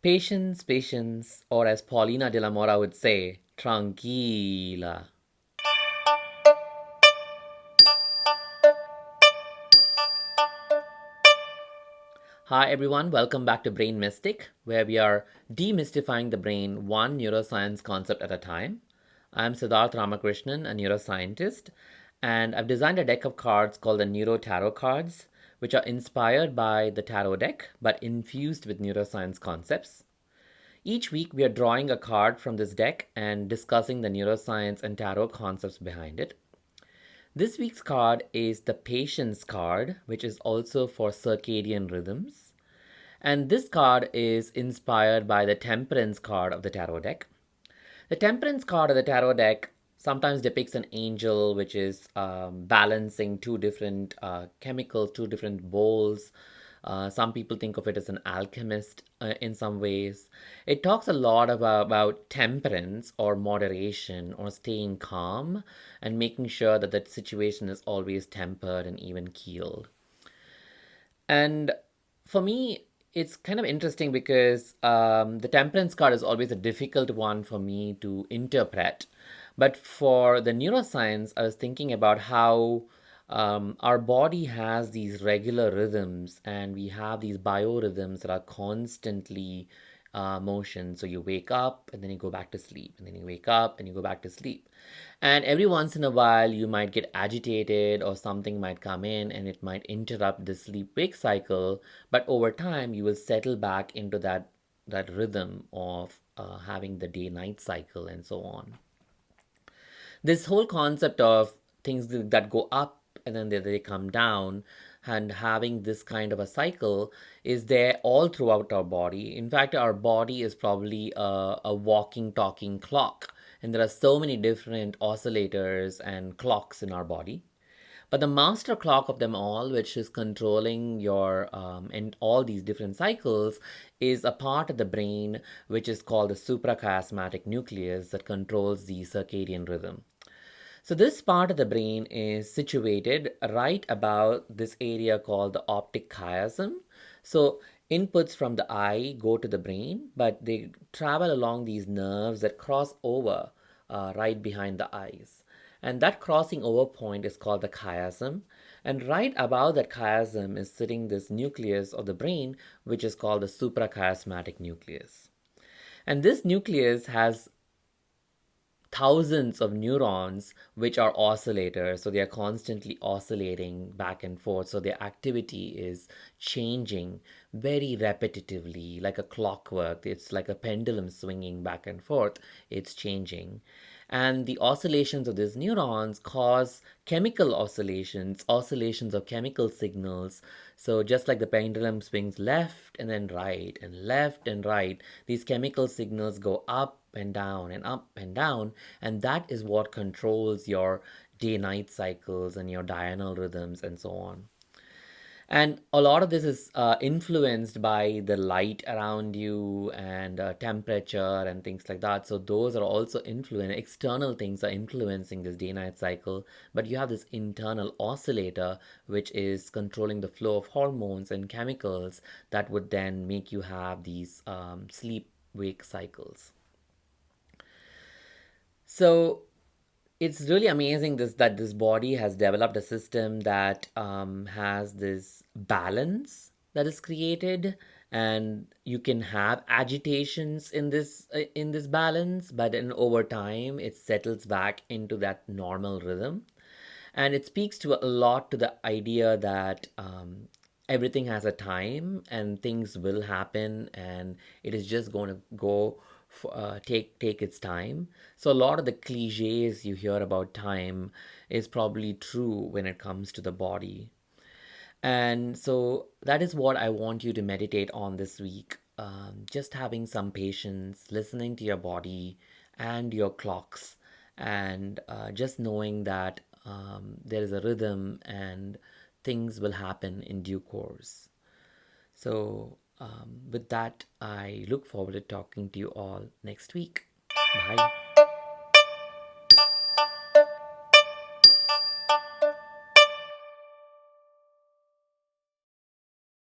Patience, patience, or as Paulina de la Mora would say, tranquila. Hi everyone, welcome back to Brain Mystic, where we are demystifying the brain one neuroscience concept at a time. I'm Siddharth Ramakrishnan, a neuroscientist, and I've designed a deck of cards called the Neuro Tarot cards, which are inspired by the tarot deck but infused with neuroscience concepts. Each week, we are drawing a card from this deck and discussing the neuroscience and tarot concepts behind it. This week's card is the Patience card, which is also for circadian rhythms. And this card is inspired by the Temperance card of the tarot deck. The Temperance card of the tarot deck sometimes depicts an angel which is balancing two different chemicals, two different bowls. Some people think of it as an alchemist in some ways. It talks a lot about temperance or moderation or staying calm and making sure that the situation is always tempered and even keeled. And for me, it's kind of interesting because the temperance card is always a difficult one for me to interpret. But for the neuroscience, I was thinking about how our body has these regular rhythms and we have these biorhythms that are constantly motion. So you wake up and then you go back to sleep, and then you wake up and you go back to sleep. And every once in a while, you might get agitated or something might come in and it might interrupt the sleep wake cycle. But over time, you will settle back into that rhythm of having the day night cycle and so on. This whole concept of things that go up and then they come down and having this kind of a cycle is there all throughout our body. In fact, our body is probably a walking, talking clock. And there are so many different oscillators and clocks in our body. But the master clock of them all, which is controlling your and all these different cycles, is a part of the brain which is called the suprachiasmatic nucleus that controls the circadian rhythm. So this part of the brain is situated right about this area called the optic chiasm. So inputs from the eye go to the brain, but they travel along these nerves that cross over right behind the eyes. And that crossing over point is called the chiasm. And right above that chiasm is sitting this nucleus of the brain, which is called the suprachiasmatic nucleus. And this nucleus has thousands of neurons which are oscillators, so they are constantly oscillating back and forth, so their activity is changing very repetitively like a clockwork. It's like a pendulum swinging back and forth. It's changing, and the oscillations of these neurons cause chemical oscillations of chemical signals. So just like the pendulum swings left and then right and left and right, these chemical signals go up and down and up and down, and that is what controls your day night cycles and your diurnal rhythms and so on. And a lot of this is influenced by the light around you and temperature and things like that. So those are also external things are influencing this day night cycle. But you have this internal oscillator which is controlling the flow of hormones and chemicals that would then make you have these sleep wake cycles. So it's really amazing that this body has developed a system that has this balance that is created, and you can have agitations in this balance, but then over time it settles back into that normal rhythm. And it speaks to a lot to the idea that everything has a time and things will happen, and it is just going to go take its time. So a lot of the cliches you hear about time is probably true when it comes to the body. And so that is what I want you to meditate on this week. Just having some patience, listening to your body and your clocks, and just knowing that there is a rhythm and things will happen in due course. So, with that, I look forward to talking to you all next week. Bye.